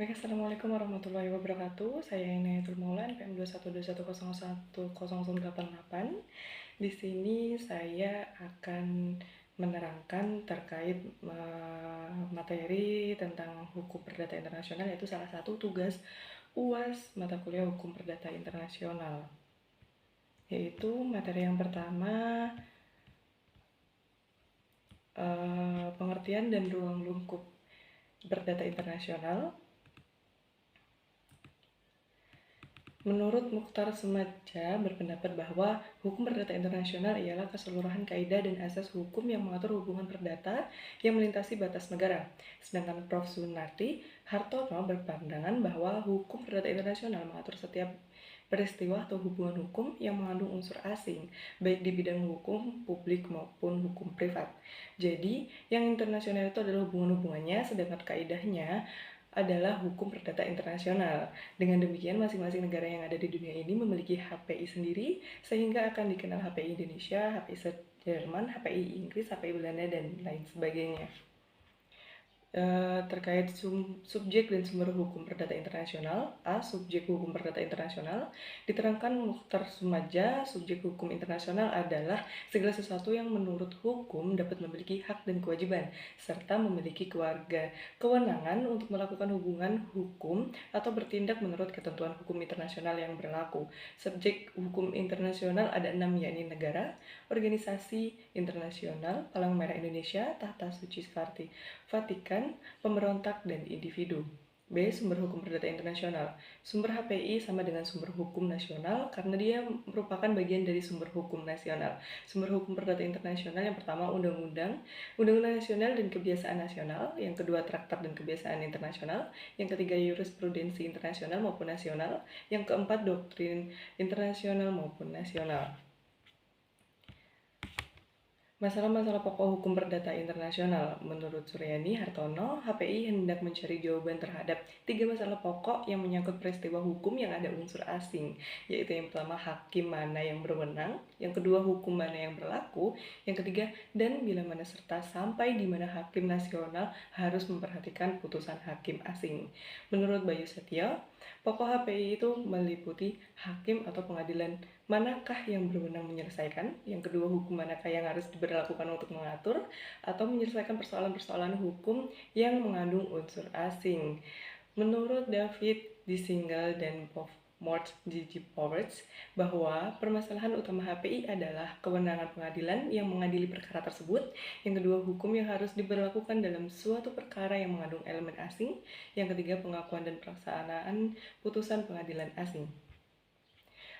Baik, Assalamualaikum warahmatullahi wabarakatuh. Saya Inayatul Maulan, PM 2121010088. Di sini saya akan menerangkan terkait materi tentang hukum perdata internasional, yaitu salah satu tugas UAS mata kuliah hukum perdata internasional. Yaitu materi yang pertama, pengertian dan ruang lingkup perdata internasional. Menurut Mukhtar Smadja berpendapat bahwa hukum perdata internasional ialah keseluruhan kaidah dan asas hukum yang mengatur hubungan perdata yang melintasi batas negara. Sedangkan Prof. Sunarti Hartono berpandangan bahwa hukum perdata internasional mengatur setiap peristiwa atau hubungan hukum yang mengandung unsur asing, baik di bidang hukum publik maupun hukum privat. Jadi, yang internasional itu adalah hubungan-hubungannya, sedangkan kaidahnya adalah hukum perdata internasional. Dengan demikian, masing-masing negara yang ada di dunia ini memiliki HPI sendiri, sehingga akan dikenal HPI Indonesia, HPI Jerman, HPI Inggris, HPI Belanda, dan lain sebagainya. Terkait subjek dan sumber hukum perdata internasional. Subjek hukum perdata internasional diterangkan Mukhtar Smadja. Subjek hukum internasional adalah segala sesuatu yang menurut hukum dapat memiliki hak dan kewajiban serta memiliki kewenangan untuk melakukan hubungan hukum atau bertindak menurut ketentuan hukum internasional yang berlaku. Subjek hukum internasional ada 6, yakni negara, organisasi internasional, Palang Merah Indonesia, Tahta Suci Seperti Vatikan, pemberontak, dan individu. B. Sumber hukum perdata internasional. Sumber HPI sama dengan sumber hukum nasional karena dia merupakan bagian dari sumber hukum nasional. Sumber hukum perdata internasional yang pertama undang-undang nasional dan kebiasaan nasional, yang kedua traktat dan kebiasaan internasional, yang ketiga jurisprudensi internasional maupun nasional, yang keempat doktrin internasional maupun nasional. Masalah-masalah pokok hukum perdata internasional. Menurut Suryani Hartono, HPI hendak mencari jawaban terhadap 3 masalah pokok yang menyangkut peristiwa hukum yang ada unsur asing, yaitu yang pertama hakim mana yang berwenang, yang kedua hukum mana yang berlaku, yang ketiga dan bila mana serta sampai di mana hakim nasional harus memperhatikan putusan hakim asing. Menurut Bayu Setio, pokok HPI itu meliputi hakim atau pengadilan manakah yang berwenang menyelesaikan, yang kedua hukum manakah yang harus diberlakukan untuk mengatur atau menyelesaikan persoalan-persoalan hukum yang mengandung unsur asing. Menurut David Disingal dan Mort G.G. Powers, bahwa permasalahan utama HPI adalah kewenangan pengadilan yang mengadili perkara tersebut, yang kedua hukum yang harus diberlakukan dalam suatu perkara yang mengandung elemen asing, yang ketiga pengakuan dan pelaksanaan putusan pengadilan asing.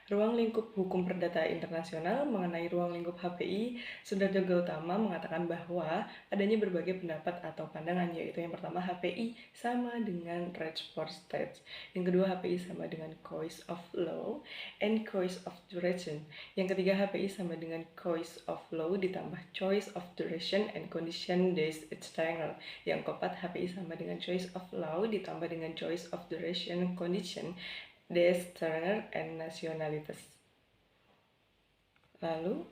Ruang lingkup hukum perdata internasional. Mengenai ruang lingkup HPI, Sundarjo Gautama mengatakan bahwa adanya berbagai pendapat atau pandangan, yaitu yang pertama HPI sama dengan rights for states, yang kedua HPI sama dengan choice of law and choice of duration, yang ketiga HPI sama dengan choice of law ditambah choice of duration and condition days external, yang keempat HPI sama dengan choice of law ditambah dengan choice of duration condition des Turner and nationalities. Lalu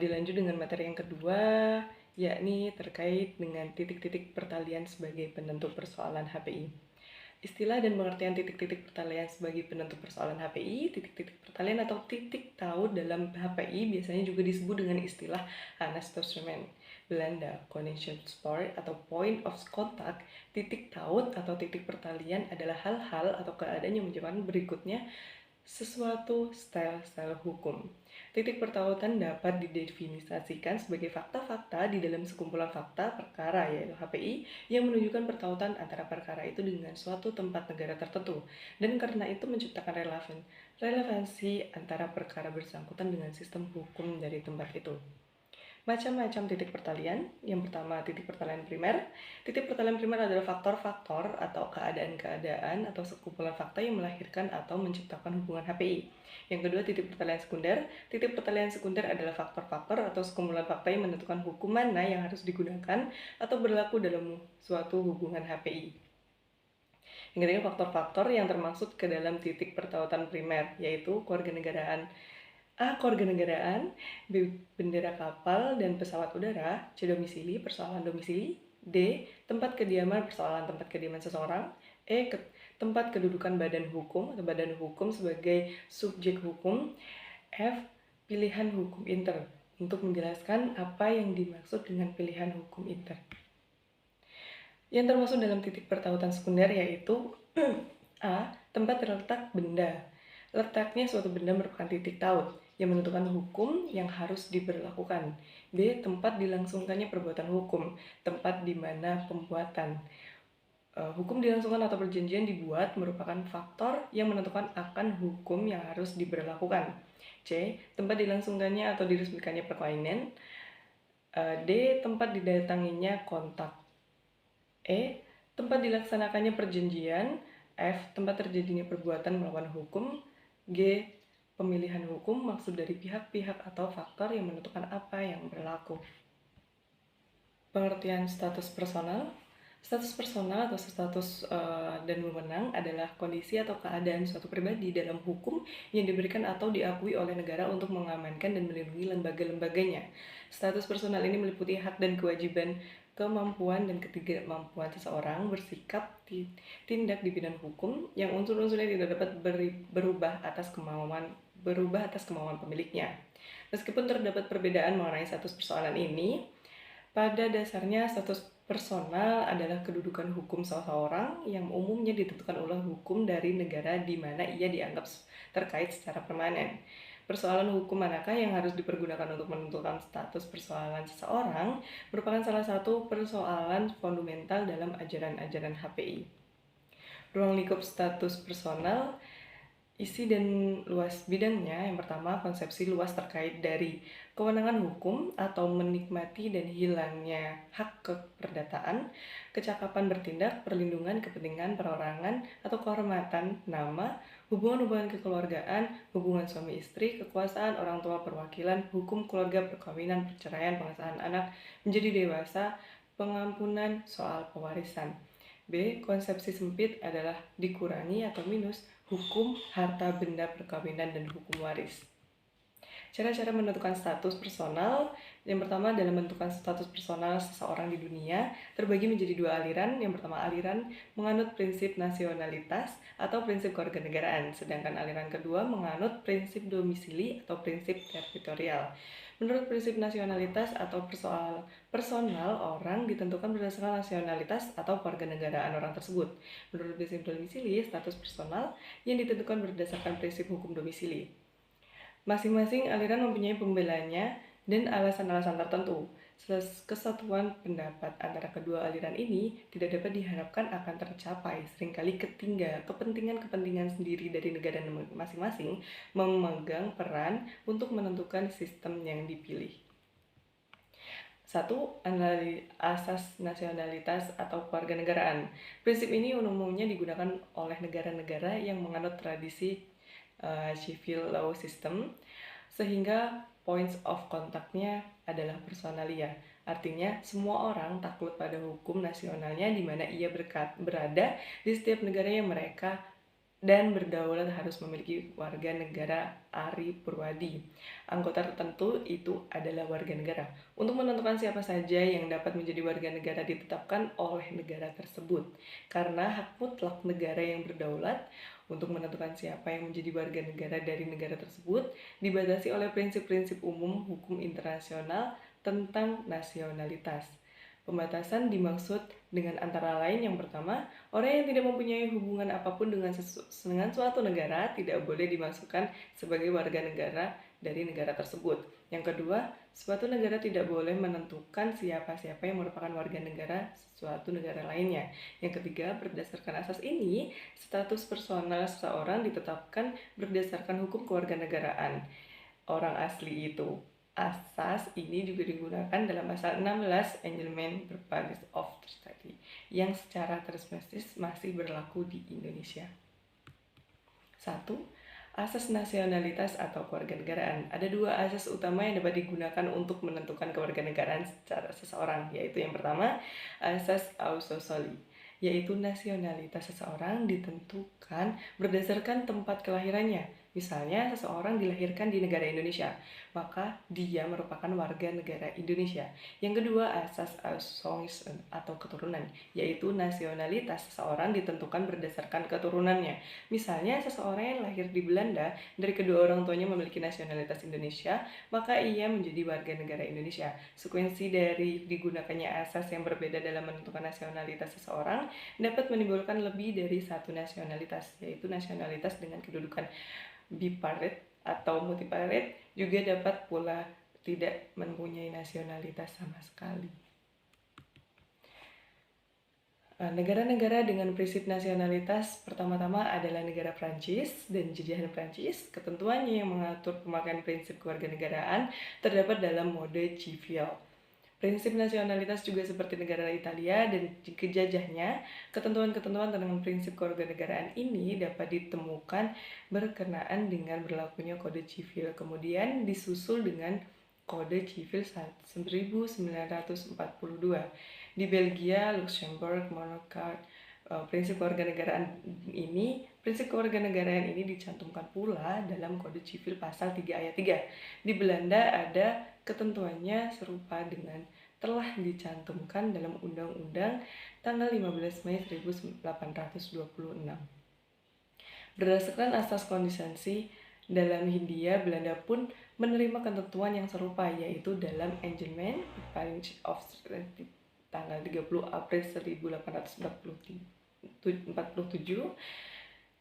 dilanjut dengan materi yang kedua, yakni terkait dengan titik-titik pertalian sebagai penentu persoalan HPI. Istilah dan pengertian titik-titik pertalian sebagai penentu persoalan HPI. Titik-titik pertalian atau titik taut dalam HPI biasanya juga disebut dengan istilah Anastosumen Belanda, Connectionspoor atau point of contact. Titik taut atau titik pertalian adalah hal-hal atau keadaan yang menyebabkan berikutnya sesuatu style hukum. Titik pertautan dapat didefinisikan sebagai fakta-fakta di dalam sekumpulan fakta perkara, yaitu HPI, yang menunjukkan pertautan antara perkara itu dengan suatu tempat negara tertentu, dan karena itu menciptakan relevansi antara perkara bersangkutan dengan sistem hukum dari tempat itu. Macam-macam titik pertalian. Yang pertama, titik pertalian primer. Titik pertalian primer adalah faktor-faktor atau keadaan-keadaan atau sekumpulan fakta yang melahirkan atau menciptakan hubungan HPI. Yang kedua, titik pertalian sekunder. Titik pertalian sekunder adalah faktor-faktor atau sekumpulan fakta yang menentukan hukum mana yang harus digunakan atau berlaku dalam suatu hubungan HPI. Yang ketiga, faktor-faktor yang termasuk ke dalam titik pertautan primer, yaitu kewarganegaraan. Kewarganegaraan, B. Bendera kapal dan pesawat udara, C. Domisili, persoalan domisili, D. Tempat kediaman, persoalan tempat kediaman seseorang, Tempat kedudukan badan hukum atau badan hukum sebagai subjek hukum. F. Pilihan hukum inter. Untuk menjelaskan apa yang dimaksud dengan pilihan hukum inter. Yang termasuk dalam titik pertautan sekunder yaitu A. Tempat terletak benda. Letaknya suatu benda merupakan titik taut yang menentukan hukum yang harus diberlakukan. B. Tempat dilangsungkannya perbuatan hukum, tempat di mana pembuatan hukum dilangsungkan atau perjanjian dibuat merupakan faktor yang menentukan akan hukum yang harus diberlakukan. C. Tempat dilangsungkannya atau diresmikannya perkawinan. D. Tempat didatanginya kontak. E. Tempat dilaksanakannya perjanjian. F. Tempat terjadinya perbuatan melawan hukum. G. Pemilihan hukum maksud dari pihak-pihak atau faktor yang menentukan apa yang berlaku. Pengertian status personal. Status personal atau status dan wewenang adalah kondisi atau keadaan suatu pribadi dalam hukum yang diberikan atau diakui oleh negara untuk mengamankan dan melindungi lembaga-lembaganya. Status personal ini meliputi hak dan kewajiban, kemampuan dan ketidakmampuan seseorang bersikap tindak di bidang hukum yang unsur-unsurnya tidak dapat berubah atas kemauan pemiliknya. Meskipun terdapat perbedaan mengenai status persoalan ini, pada dasarnya status personal adalah kedudukan hukum seseorang yang umumnya ditentukan oleh hukum dari negara di mana ia dianggap terkait secara permanen. Persoalan hukum manakah yang harus dipergunakan untuk menentukan status persoalan seseorang merupakan salah satu persoalan fundamental dalam ajaran-ajaran HPI. Ruang lingkup status personal, isi dan luas bidangnya. Yang pertama, konsepsi luas terkait dari kewenangan hukum atau menikmati dan hilangnya hak keperdataan, kecakapan bertindak, perlindungan kepentingan perorangan atau kehormatan, nama, hubungan-hubungan kekeluargaan, hubungan suami istri, kekuasaan orang tua perwakilan, hukum keluarga, perkawinan, perceraian, pengesahan anak menjadi dewasa, pengampunan soal pewarisan. B. Konsepsi sempit adalah dikurangi atau minus hukum, harta benda perkawinan, dan hukum waris. Cara-cara menentukan status personal. Yang pertama, dalam menentukan status personal seseorang di dunia terbagi menjadi dua aliran. Yang pertama, aliran menganut prinsip nasionalitas atau prinsip kewarganegaraan, sedangkan aliran kedua menganut prinsip domisili atau prinsip teritorial. Menurut prinsip nasionalitas atau personal orang ditentukan berdasarkan nasionalitas atau kewarganegaraan orang tersebut. Menurut prinsip domisili, status personal yang ditentukan berdasarkan prinsip hukum domisili. Masing-masing aliran mempunyai pembelanya dan alasan-alasan tertentu. Kesatuan pendapat antara kedua aliran ini tidak dapat diharapkan akan tercapai. Seringkali kepentingan-kepentingan sendiri dari negara masing-masing memegang peran untuk menentukan sistem yang dipilih. 1. Asas nasionalitas atau kewarganegaraan. Prinsip ini umumnya digunakan oleh negara-negara yang menganut tradisi civil law system, sehingga points of contact-nya adalah personalia. Artinya, semua orang takluk pada hukum nasionalnya di mana ia berada di setiap negara yang mereka dan berdaulat harus memiliki warga negara Ari Purwadi. Anggota tertentu itu adalah warga negara. Untuk menentukan siapa saja yang dapat menjadi warga negara ditetapkan oleh negara tersebut. Karena hak mutlak negara yang berdaulat untuk menentukan siapa yang menjadi warga negara dari negara tersebut dibatasi oleh prinsip-prinsip umum hukum internasional tentang nasionalitas. Pembatasan dimaksud dengan antara lain yang pertama, orang yang tidak mempunyai hubungan apapun dengan suatu negara tidak boleh dimasukkan sebagai warga negara dari negara tersebut. Yang kedua, suatu negara tidak boleh menentukan siapa-siapa yang merupakan warga negara suatu negara lainnya. Yang ketiga, berdasarkan asas ini, status personal seseorang ditetapkan berdasarkan hukum kewarganegaraan orang asli itu. Asas ini juga digunakan dalam pasal 16 Enjoyment Purpose of Society yang secara terus-menerus masih berlaku di Indonesia. 1. Asas nasionalitas atau kewarganegaraan. Ada dua asas utama yang dapat digunakan untuk menentukan kewarganegaraan secara seseorang, yaitu yang pertama, asas auxosoli, yaitu nasionalitas seseorang ditentukan berdasarkan tempat kelahirannya. Misalnya, seseorang dilahirkan di negara Indonesia, maka dia merupakan warga negara Indonesia. Yang kedua, asas assongsien atau keturunan, yaitu nasionalitas seseorang ditentukan berdasarkan keturunannya. Misalnya, seseorang yang lahir di Belanda, dari kedua orang tuanya memiliki nasionalitas Indonesia, maka ia menjadi warga negara Indonesia. Sekuensi dari digunakannya asas yang berbeda dalam menentukan nasionalitas seseorang dapat menimbulkan lebih dari satu nasionalitas, yaitu nasionalitas dengan kedudukan bipartit atau multipartit, juga dapat pula tidak mempunyai nasionalitas sama sekali. Negara-negara dengan prinsip nasionalitas pertama-tama adalah negara Prancis dan jajahan Prancis. Ketentuannya yang mengatur pemakaian prinsip kewarganegaraan terdapat dalam mode civil. Prinsip nasionalitas juga seperti negara Italia dan kejajahnya, ketentuan-ketentuan tentang prinsip kewarganegaraan ini dapat ditemukan berkenaan dengan berlakunya kode civil, kemudian disusul dengan kode civil 1942. Di Belgia, Luxembourg, Monaco, prinsip kewarganegaraan ini dicantumkan pula dalam kode civil pasal 3 ayat 3. Di Belanda ada ketentuannya serupa dengan telah dicantumkan dalam Undang-Undang tanggal 15 Mei 1826. Berdasarkan asas konsistensi dalam Hindia, Belanda pun menerima ketentuan yang serupa, yaitu dalam Engelman Page of tanggal 30 April 1847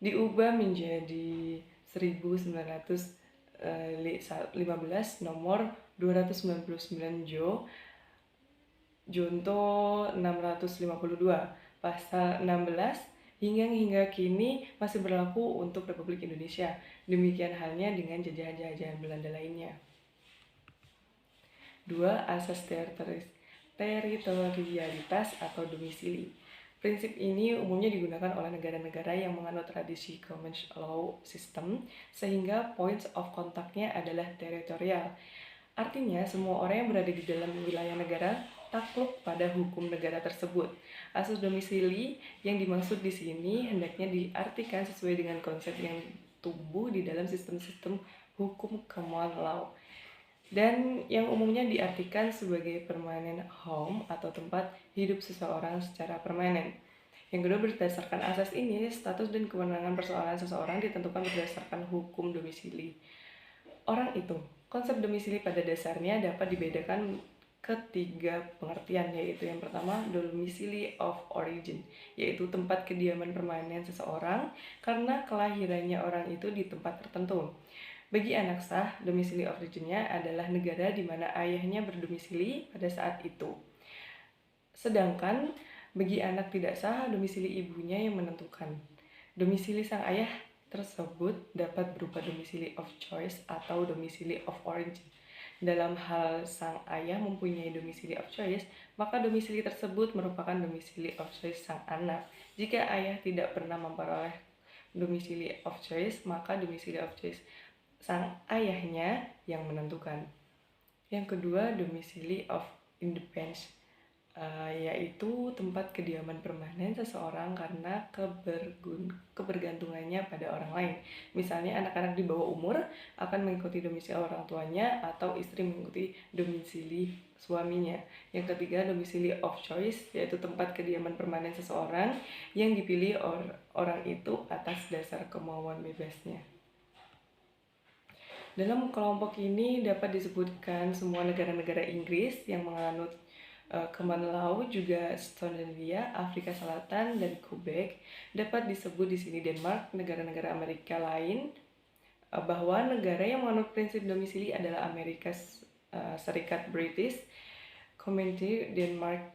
diubah menjadi 1915 nomor 299 Junto 652 pasal 16 hingga kini masih berlaku untuk Republik Indonesia. Demikian halnya dengan jajahan-jajahan Belanda lainnya. 2. Asas teritorialitas atau domisili. Prinsip ini umumnya digunakan oleh negara-negara yang menganut tradisi common law system, sehingga points of contact-nya adalah teritorial. Artinya, semua orang yang berada di dalam wilayah negara takluk pada hukum negara tersebut. Asas domisili yang dimaksud di sini hendaknya diartikan sesuai dengan konsep yang tumbuh di dalam sistem-sistem hukum common law, dan yang umumnya diartikan sebagai permanent home atau tempat hidup seseorang secara permanen. Yang kedua, berdasarkan asas ini, status dan kewenangan persoalan seseorang ditentukan berdasarkan hukum domisili orang itu. Konsep domisili pada dasarnya dapat dibedakan ketiga pengertian, yaitu yang pertama, domisili of origin, yaitu tempat kediaman permanen seseorang karena kelahirannya orang itu di tempat tertentu. Bagi anak sah, domisili of origin-nya adalah negara di mana ayahnya berdomisili pada saat itu. Sedangkan bagi anak tidak sah, domisili ibunya yang menentukan. Domisili sang ayah tersebut dapat berupa domisili of choice atau domisili of origin. Dalam hal sang ayah mempunyai domisili of choice, maka domisili tersebut merupakan domisili of choice sang anak. Jika ayah tidak pernah memperoleh domisili of choice, maka domisili of choice sang ayahnya yang menentukan. Yang kedua, domisili of independence, yaitu tempat kediaman permanen seseorang karena kebergantungannya pada orang lain. Misalnya, anak-anak di bawah umur akan mengikuti domisili orang tuanya atau istri mengikuti domisili suaminya. Yang ketiga, domisili of choice, yaitu tempat kediaman permanen seseorang yang dipilih orang itu atas dasar kemauan bebasnya. Dalam kelompok ini dapat disebutkan semua negara-negara Inggris yang menganut common law, juga Skotlandia, Afrika Selatan, dan Quebec. Dapat disebut di sini Denmark, negara-negara Amerika lain, bahwa negara yang menganut prinsip domisili adalah Amerika Serikat, British Community, Denmark,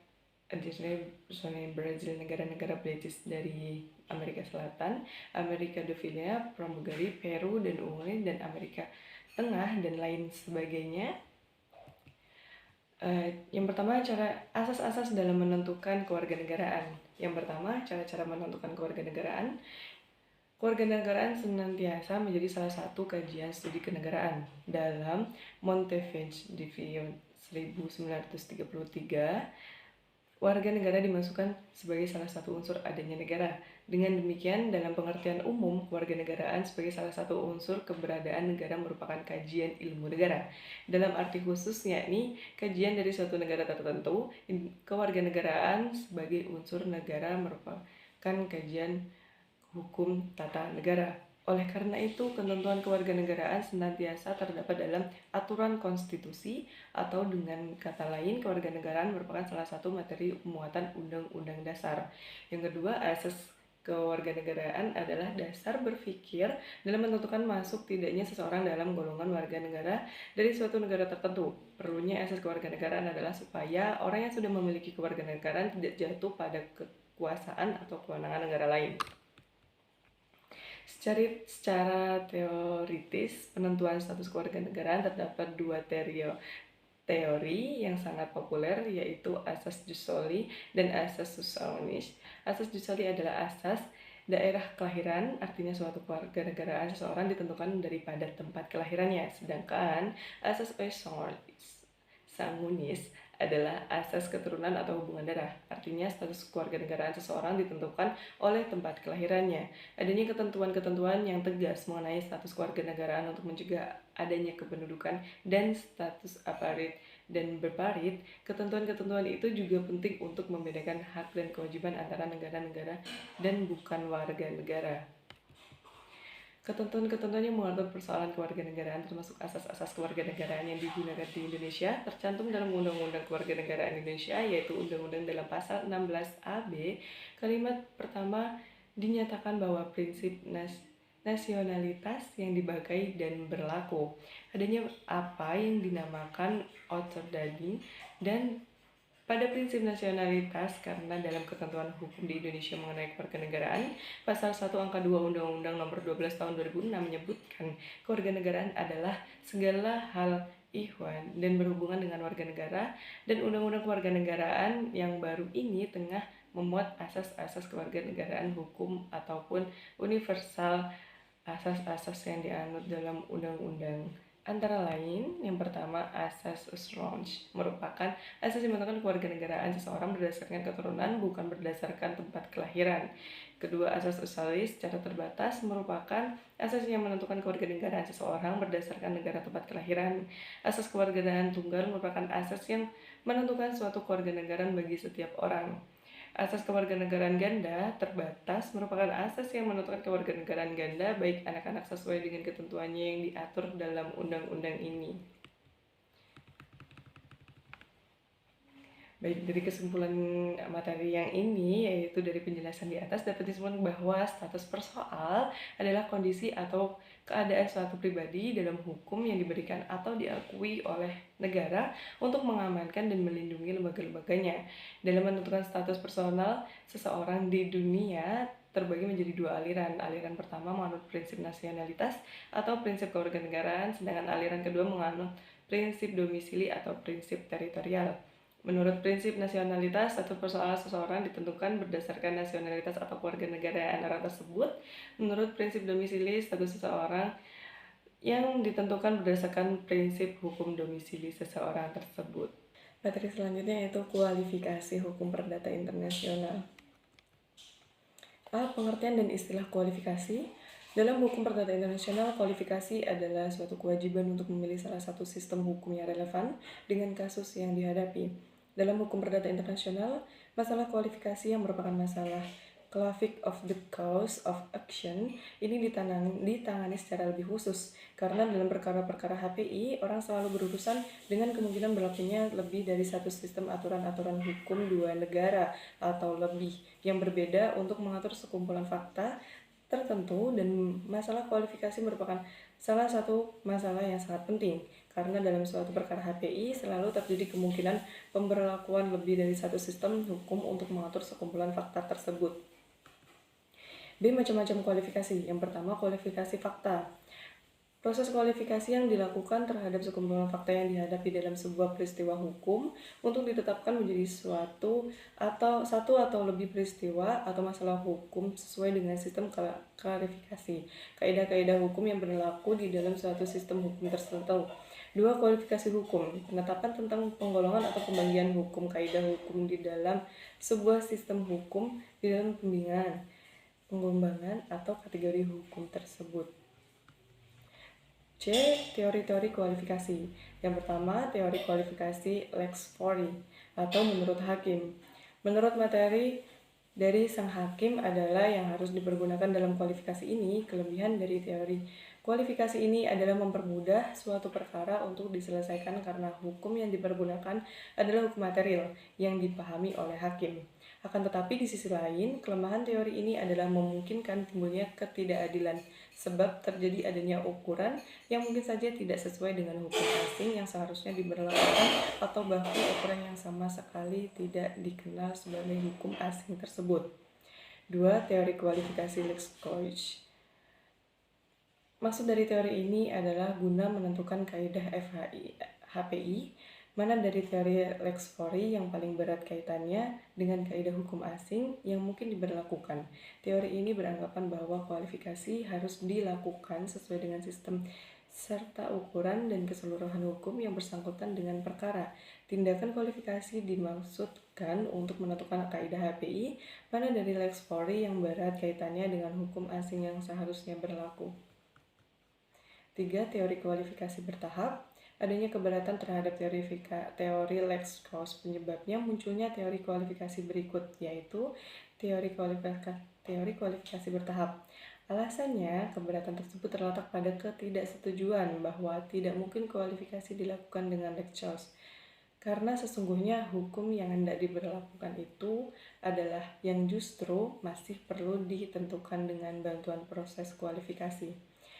Brazil, negara-negara British dari Amerika Selatan, Amerika Dominika, Pramugari, Peru dan Ungaris, dan Amerika Tengah, dan lain sebagainya. Yang pertama, asas-asas dalam menentukan kewarganegaraan. Yang pertama, cara-cara menentukan kewarganegaraan. Kewarganegaraan senantiasa menjadi salah satu kajian studi kenegaraan. Dalam Montevideo 1933, warga negara dimasukkan sebagai salah satu unsur adanya negara. Dengan demikian, dalam pengertian umum, kewarganegaraan sebagai salah satu unsur keberadaan negara merupakan kajian ilmu negara. Dalam arti khusus, yakni kajian dari suatu negara tertentu, kewarganegaraan sebagai unsur negara merupakan kajian hukum tata negara. Oleh karena itu, ketentuan kewarganegaraan senantiasa terdapat dalam aturan konstitusi, atau dengan kata lain, kewarganegaraan merupakan salah satu materi muatan Undang-Undang Dasar. Yang kedua, asas kewarganegaraan adalah dasar berpikir dalam menentukan masuk tidaknya seseorang dalam golongan warga negara dari suatu negara tertentu. Perlunya asas kewarganegaraan adalah supaya orang yang sudah memiliki kewarganegaraan tidak jatuh pada kekuasaan atau kewenangan negara lain. Secara teoritis, penentuan status kewarganegaraan terdapat dua teori yang sangat populer, yaitu asas jus soli dan asas jus sanguinis. Asas jus soli adalah asas daerah kelahiran, artinya suatu kewarganegaraan seseorang ditentukan daripada tempat kelahirannya, sedangkan asas jus sanguinis adalah asas keturunan atau hubungan darah, artinya status kewarganegaraan seseorang ditentukan oleh tempat kelahirannya. Adanya ketentuan-ketentuan yang tegas mengenai status kewarganegaraan untuk mencegah adanya kependudukan dan status aparit dan berparit. Ketentuan-ketentuan itu juga penting untuk membedakan hak dan kewajiban antara negara-negara dan bukan warga negara. Ketentuan-ketentuan yang mengatur persoalan kewarganegaraan termasuk asas-asas kewarganegaraan yang digunakan di Indonesia tercantum dalam Undang-Undang Kewarganegaraan Indonesia, yaitu Undang-Undang dalam pasal 16 AB. Kalimat pertama dinyatakan bahwa prinsip nasionalitas yang dipakai dan berlaku. Adanya apa yang dinamakan ortodadi dan pada prinsip nasionalitas, karena dalam ketentuan hukum di Indonesia mengenai kewarganegaraan, pasal 1 angka 2 Undang-Undang Nomor 12 Tahun 2006 menyebutkan kewarganegaraan adalah segala hal ihwan dan berhubungan dengan warga negara, dan Undang-Undang Kewarganegaraan yang baru ini tengah memuat asas-asas kewarganegaraan hukum ataupun universal, asas-asas yang dianut dalam undang-undang. Antara lain, yang pertama, asas Usronch merupakan asas yang menentukan kewarganegaraan seseorang berdasarkan keturunan, bukan berdasarkan tempat kelahiran. Kedua, asas Usalis secara terbatas merupakan asas yang menentukan kewarganegaraan seseorang berdasarkan negara tempat kelahiran. Asas kewarganegaraan tunggal merupakan asas yang menentukan suatu kewarganegaraan bagi setiap orang. Asas kewarganegaraan ganda terbatas merupakan asas yang menentukan kewarganegaraan ganda baik anak-anak sesuai dengan ketentuannya yang diatur dalam undang-undang ini. Baik, dari kesimpulan materi yang ini, yaitu dari penjelasan di atas, dapat disimpulkan bahwa status persoal adalah kondisi atau keadaan suatu pribadi dalam hukum yang diberikan atau diakui oleh negara untuk mengamankan dan melindungi lembaga-lembaganya. Dalam menentukan status personal seseorang di dunia terbagi menjadi dua aliran. Aliran pertama menganut prinsip nasionalitas atau prinsip kewarganegaraan, sedangkan aliran kedua menganut prinsip domisili atau prinsip teritorial. Menurut prinsip nasionalitas, status persoalan seseorang ditentukan berdasarkan nasionalitas atau kewarganegaraan orang tersebut. Menurut prinsip domisili, status seseorang yang ditentukan berdasarkan prinsip hukum domisili seseorang tersebut. Materi selanjutnya yaitu kualifikasi hukum perdata internasional. Pengertian dan istilah kualifikasi. Dalam hukum perdata internasional, kualifikasi adalah suatu kewajiban untuk memilih salah satu sistem hukum yang relevan dengan kasus yang dihadapi. Dalam hukum perdata internasional, masalah kualifikasi yang merupakan masalah classic of the cause of action ini ditangani secara lebih khusus, karena dalam perkara-perkara HPI, orang selalu berurusan dengan kemungkinan berlakunya lebih dari satu sistem aturan-aturan hukum dua negara atau lebih yang berbeda untuk mengatur sekumpulan fakta tertentu, dan masalah kualifikasi merupakan salah satu masalah yang sangat penting karena dalam suatu perkara HPI selalu terjadi kemungkinan pemberlakuan lebih dari satu sistem hukum untuk mengatur sekumpulan fakta tersebut. B. Macam-macam kualifikasi. Yang pertama, kualifikasi fakta. Proses kualifikasi yang dilakukan terhadap sekumpulan fakta yang dihadapi dalam sebuah peristiwa hukum untuk ditetapkan menjadi satu atau lebih peristiwa atau masalah hukum sesuai dengan sistem klarifikasi, kaidah-kaidah hukum yang berlaku di dalam suatu sistem hukum tertentu. 2. Kualifikasi hukum, penetapan tentang penggolongan atau pembagian hukum, kaidah hukum di dalam sebuah sistem hukum di dalam pembinaan. pengembangan atau kategori hukum tersebut. C. Teori-teori kualifikasi. Yang pertama, teori kualifikasi lex fori atau menurut hakim. Menurut materi dari sang hakim adalah yang harus dipergunakan dalam kualifikasi ini. Kelebihan dari teori kualifikasi ini adalah mempermudah suatu perkara untuk diselesaikan karena hukum yang dipergunakan adalah hukum material yang dipahami oleh hakim. Akan tetapi di sisi lain, kelemahan teori ini adalah memungkinkan timbulnya ketidakadilan sebab terjadi adanya ukuran yang mungkin saja tidak sesuai dengan hukum asing yang seharusnya diberlakukan atau bahkan ukuran yang sama sekali tidak dikenal sebagai hukum asing tersebut. 2. Teori kualifikasi lex Cauchy. Maksud dari teori ini adalah guna menentukan kaidah HPI, mana dari teori lex fori yang paling berat kaitannya dengan kaidah hukum asing yang mungkin diberlakukan. Teori ini beranggapan bahwa kualifikasi harus dilakukan sesuai dengan sistem serta ukuran dan keseluruhan hukum yang bersangkutan dengan perkara. Tindakan kualifikasi dimaksudkan untuk menentukan kaidah HPI, mana dari lex fori yang berat kaitannya dengan hukum asing yang seharusnya berlaku. 3. Teori kualifikasi bertahap. Adanya keberatan terhadap teori lex Cauchy penyebabnya munculnya teori kualifikasi berikut, yaitu teori kualifikasi bertahap. Alasannya, keberatan tersebut terletak pada ketidaksetujuan bahwa tidak mungkin kualifikasi dilakukan dengan lex Cauchy. Karena sesungguhnya hukum yang hendak diberlakukan itu adalah yang justru masih perlu ditentukan dengan bantuan proses kualifikasi.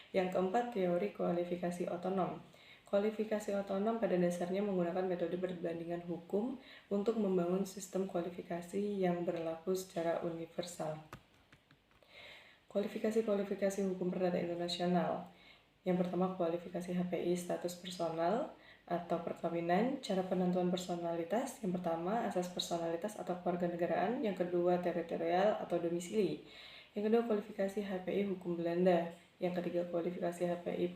Yang keempat, teori kualifikasi otonom. Kualifikasi otonom pada dasarnya menggunakan metode perbandingan hukum untuk membangun sistem kualifikasi yang berlaku secara universal. Kualifikasi hukum perdata internasional. Yang pertama, kualifikasi HPI status personal atau perkawinan, cara penentuan personalitas. Yang pertama, asas personalitas atau kewarganegaraan. Yang kedua, teritorial atau domisili. Yang kedua, kualifikasi HPI hukum Belanda. Yang ketiga, kualifikasi HPI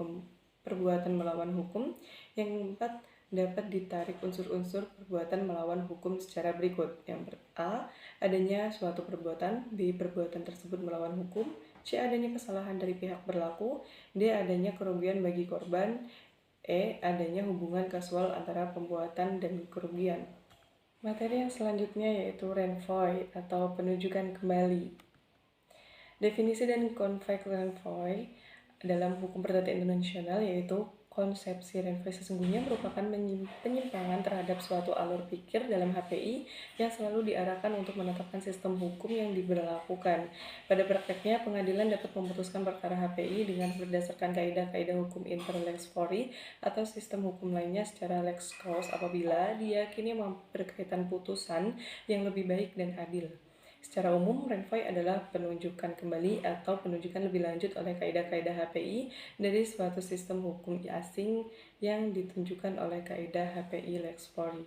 perbuatan melawan hukum. Yang keempat, dapat ditarik unsur-unsur perbuatan melawan hukum secara berikut. Yang A. Adanya suatu perbuatan. B. Perbuatan tersebut melawan hukum. C. Adanya kesalahan dari pihak berlaku. D. Adanya kerugian bagi korban. E. Adanya hubungan kasual antara pembuatan dan kerugian. Materi yang selanjutnya yaitu renvoi atau penunjukan kembali. Definisi dan konteks renvoi dalam hukum perdata internasional yaitu konsepsi renvoi sesungguhnya merupakan penyimpangan terhadap suatu alur pikir dalam HPI yang selalu diarahkan untuk menetapkan sistem hukum yang diberlakukan. Pada prakteknya, pengadilan dapat memutuskan perkara HPI dengan berdasarkan kaidah-kaidah hukum inter lex fori atau sistem hukum lainnya secara lex Cauchy apabila diyakini berkaitan putusan yang lebih baik dan adil. Secara umum, renvoi adalah penunjukan kembali atau penunjukan lebih lanjut oleh kaidah-kaidah HPI dari suatu sistem hukum asing yang ditunjukkan oleh kaidah HPI lex fori.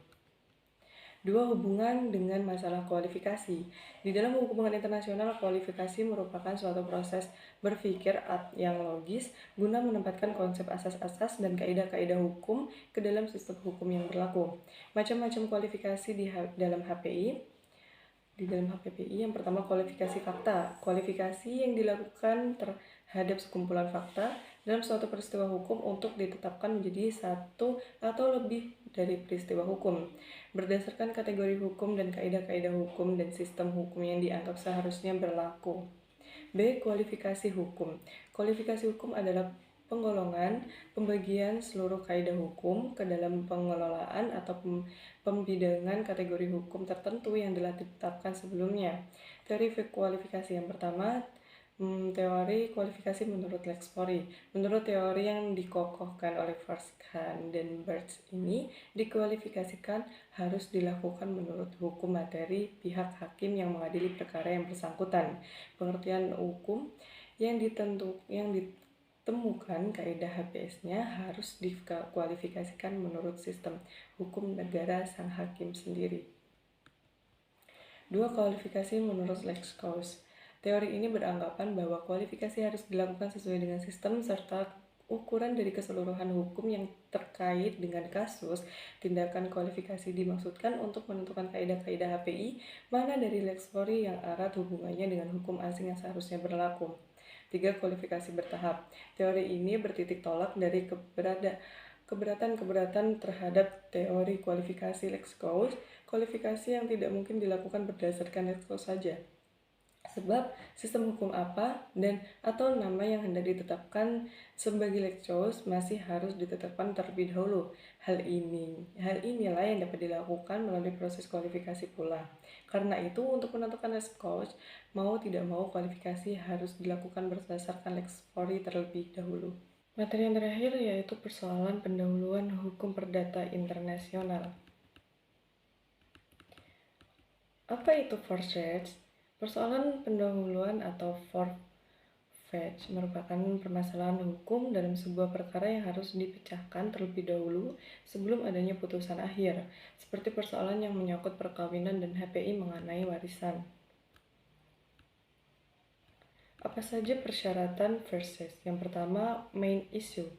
2. Hubungan dengan masalah kualifikasi. Di dalam hubungan internasional, kualifikasi merupakan suatu proses berpikir yang logis guna menempatkan konsep asas-asas dan kaidah-kaidah hukum ke dalam sistem hukum yang berlaku. Macam-macam kualifikasi di dalam HPI. Di dalam HPPI, yang pertama kualifikasi fakta. Kualifikasi yang dilakukan terhadap sekumpulan fakta dalam suatu peristiwa hukum untuk ditetapkan menjadi satu atau lebih dari peristiwa hukum, berdasarkan kategori hukum dan kaidah-kaidah hukum dan sistem hukum yang dianggap seharusnya berlaku. B. Kualifikasi hukum. Kualifikasi hukum adalah penggolongan, pembagian seluruh kaidah hukum ke dalam pengelolaan atau pembidangan kategori hukum tertentu yang telah ditetapkan sebelumnya. Teori kualifikasi yang pertama, teori kualifikasi menurut lex fori. Menurut teori yang dikokohkan oleh Forskan dan Birch ini, dikualifikasikan harus dilakukan menurut hukum materi pihak hakim yang mengadili perkara yang bersangkutan. Pengertian hukum yang ditemukan kaidah HPS-nya harus dikualifikasikan menurut sistem hukum negara sang hakim sendiri. 2. Kualifikasi menurut lex Cauchy. Teori ini beranggapan bahwa kualifikasi harus dilakukan sesuai dengan sistem serta ukuran dari keseluruhan hukum yang terkait dengan kasus. Tindakan kualifikasi dimaksudkan untuk menentukan kaidah-kaidah HPI mana dari lex fori yang erat hubungannya dengan hukum asing yang seharusnya berlaku. 3. Kualifikasi bertahap. Teori ini bertitik tolak dari keberatan-keberatan terhadap teori kualifikasi lex cause, kualifikasi yang tidak mungkin dilakukan berdasarkan lex cause saja. Sebab sistem hukum apa dan atau nama yang hendak ditetapkan sebagai lex cause masih harus ditetapkan terlebih dahulu. Hal inilah yang dapat dilakukan melalui proses kualifikasi pula. Karena itu, untuk menentukan lex cause, mau tidak mau kualifikasi harus dilakukan berdasarkan lex fori terlebih dahulu. Materi yang terakhir yaitu persoalan pendahuluan hukum perdata internasional. Apa itu forfeit? Persoalan pendahuluan atau forfeit merupakan permasalahan hukum dalam sebuah perkara yang harus dipecahkan terlebih dahulu sebelum adanya putusan akhir, seperti persoalan yang menyangkut perkawinan dan HPI mengenai warisan. Apa saja persyaratan versus? Yang pertama, main issue.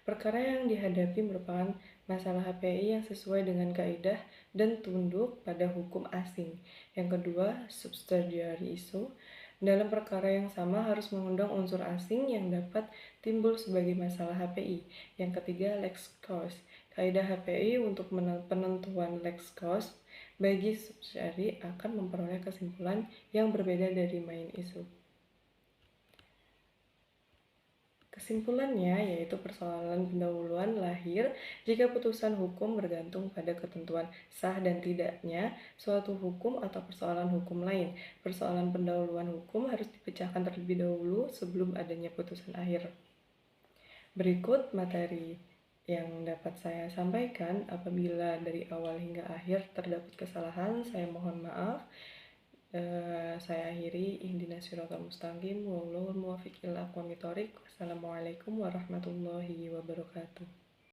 Perkara yang dihadapi merupakan masalah HPI yang sesuai dengan kaidah dan tunduk pada hukum asing. Yang kedua, subsidiary issue. Dalam perkara yang sama harus mengundang unsur asing yang dapat timbul sebagai masalah HPI. Yang ketiga, lex cause. Kaidah HPI untuk penentuan lex cause bagi subsidiary akan memperoleh kesimpulan yang berbeda dari main issue. Kesimpulannya yaitu persoalan pendahuluan lahir jika putusan hukum bergantung pada ketentuan sah dan tidaknya suatu hukum atau persoalan hukum lain. Persoalan pendahuluan hukum harus dipecahkan terlebih dahulu sebelum adanya putusan akhir. Berikut materi yang dapat saya sampaikan. Apabila dari awal hingga akhir terdapat kesalahan, saya mohon maaf. Saya akhiri, ihdinas siratal mustaqim, wallahul muwaffiq ila aqwamit thoriq. Wassalamualaikum warahmatullahi wabarakatuh.